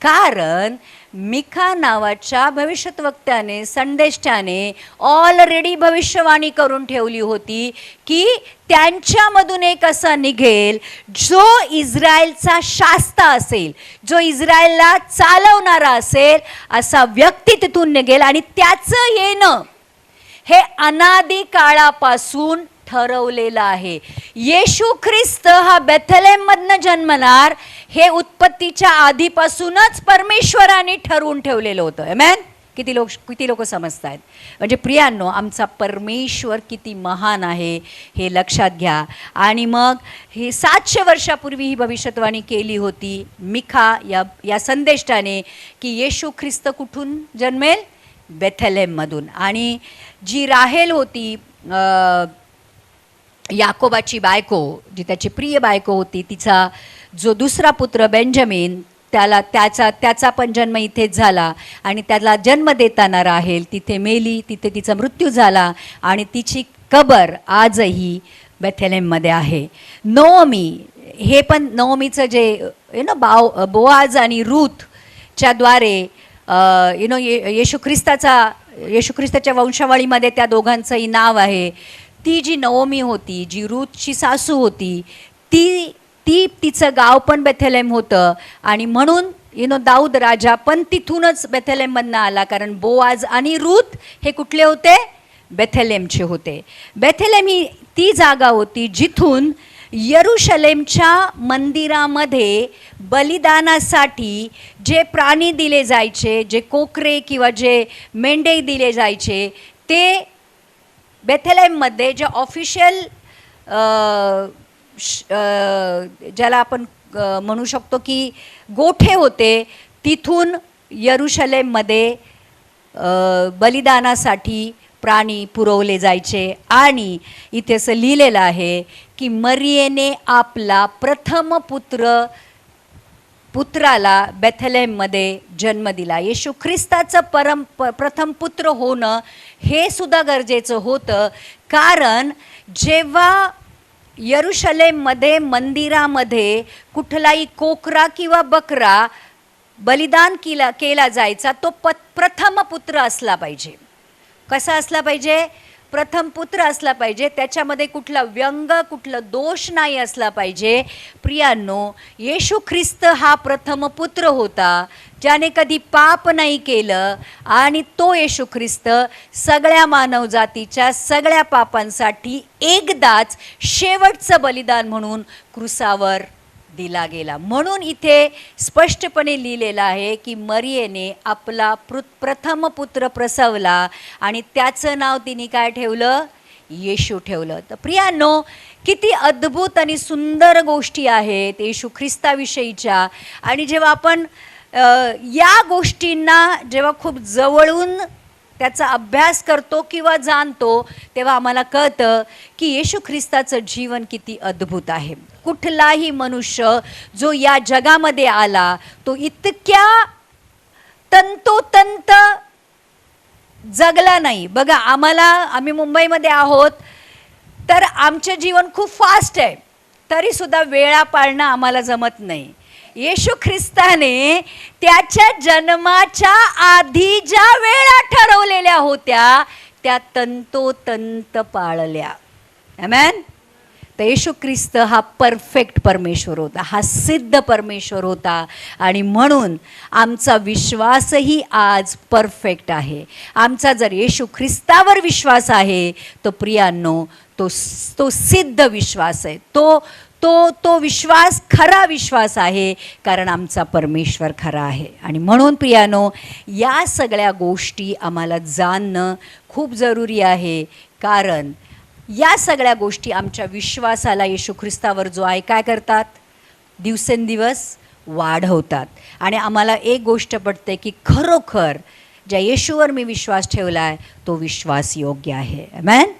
कारण मिका नावाच्या भविष्यवक्त्याने, संदेष्टाने ऑलरेडी भविष्यवाणी करून ठेवली होती की त्यांच्यामधून एक असा निघेल जो इस्रायलचा शास्ता असेल, जो इस्रायलला चालवणारा असेल, असा व्यक्ती तिथून निघेल. आणि त्याचं येणं हे अनादी काळापासून ठरवलेलं आहे. येशू ख्रिस्त हा बेथलेहममधनं जन्मणार हे उत्पत्तीच्या आधीपासूनच परमेश्वराने ठरवून ठेवलेलं होतं. आमेन. किती लोक समजतायत? म्हणजे प्रियांनो, आमचा परमेश्वर किती महान आहे हे लक्षात घ्या. आणि मग हे 700 वर्षापूर्वी ही भविष्यवाणी केली होती मिका या संदेष्टाने की येशू ख्रिस्त कुठून जन्मेल? बेथलेहममधून. आणि जी राहेल होती, याकोबाची बायको, जी त्याची प्रिय बायको होती, तिचा जो दुसरा पुत्र बेंजामिन, त्याचा पण जन्म इथेच झाला. आणि त्याला जन्म देताना राहेल तिथे मेली, तिथे तिचा मृत्यू झाला. आणि तिची कबर आजही बेथलेहममध्ये आहे. नोमी, हे पण नोमीचं जे बोआज आणि रूथच्या द्वारे येशू ख्रिस्ताच्या वंशावळीमध्ये त्या दोघांचंही नाव आहे. ती जी नवमी होती, जी रूथची सासू होती, तिचं गाव पण बेथलेहम होतं. आणि म्हणून दाऊद राजा पण तिथूनच बेथलेहममधनं आला, कारण बोआज आणि रूथ हे कुठले होते? बेथलेहमचे होते. बेथलेहम ही ती जागा होती जिथून यरूशलेमच्या मंदिरामध्ये बलिदानासाठी जे प्राणी दिले जायचे, जे कोकरे किंवा जे मेंढे दिले जायचे, ते बेथलेहममध्ये जे ऑफिशियल ज्याला आपण म्हणू शकतो की गोठे होते, तिथून यरूशलेममध्ये बलिदानासाठी प्राणी पुरवले जायचे. आणि इथे असं लिहिलेलं आहे की मरियेने आपला प्रथम पुत्राला बेथलेहममध्ये जन्म दिला. येशू ख्रिस्ताचं प्रथम पुत्र होणं हे सुद्धा गरजेचं होतं, कारण जेव्हा यरूशलेममध्ये मंदिरामध्ये कुठलाही कोकरा किंवा बकरा बलिदान केला जायचा, तो प्रथम पुत्र असला पाहिजे. कसा असला पाहिजे? प्रथम पुत्र असला पाहिजे. त्याच्यामध्ये कुठला व्यंग, कुठला दोष नाही असला पाहिजे. प्रियांनो, येशू ख्रिस्त हा प्रथम पुत्र होता, ज्याने कधी पाप नाही केलं, आणि तो येशू ख्रिस्त सगळ्या मानवजातीच्या सगळ्या पापांसाठी एकदाच शेवटचं बलिदान म्हणून क्रूसावर दिला गेला. म्हणून इथे स्पष्टपणे लिहिलेलं आहे की मरियेने आपला प्रथम पुत्र प्रसवला आणि त्याचं नाव तिने काय ठेवलं? येशू ठेवलं. तर प्रियांनो, किती अद्भुत आणि सुंदर गोष्टी आहेत येशू ख्रिस्ताविषयीच्या. आणि जेव्हा आपण या गोष्टींना जेव्हा खूप जवळून त्याचा अभ्यास करतो किंवा जाणतो, तेव्हा आम्हाला कळतं की येशू ख्रिस्ताचं जीवन किती अद्भुत आहे. कुठलाही मनुष्य जो या जगामध्ये आला, तो इतक्या तंतोतंत जगला नाही. बघा, आम्ही मुंबईमध्ये आहोत, तर आमचे जीवन खूप फास्ट आहे, तरीसुद्धा वेळा पाळणं आम्हाला जमत नाही. येशू ख्रिस्ताने त्याच्या जन्माच्या आधी ज्या वेळा ठरवलेल्या होत्या, त्या तंतोतंत पाळल्या. आमेन. तर येशू ख्रिस्त हा परफेक्ट परमेश्वर होता, हा सिद्ध परमेश्वर होता, आणि म्हणून आमचा विश्वासही आज परफेक्ट आहे. आमचा जर येशू ख्रिस्तावर विश्वास आहे, तो प्रियांनो, तो सिद्ध विश्वास आहे. तो विश्वास खरा विश्वास आहे, कारण आमचा परमेश्वर खरा आहे. आणि म्हणून प्रियानो, या सगळ्या गोष्टी आम्हाला जाणणं खूप जरुरी आहे, कारण या सगळ्या गोष्टी आमच्या विश्वासाला येशू ख्रिस्तावर जो आहे काय करतात? दिवसेंदिवस वाढवतात. आणि आम्हाला एक गोष्ट पटते की खरोखर ज्या येशूवर मी विश्वास ठेवला आहे, तो विश्वास योग्य आहे. आमेन,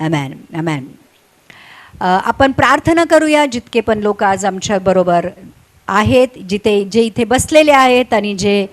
आमेन, आमेन. आपण प्रार्थना करूया. जितके पण लोक आज आमच्याबरोबर आहेत, जे इथे बसलेले आहेत आणि जे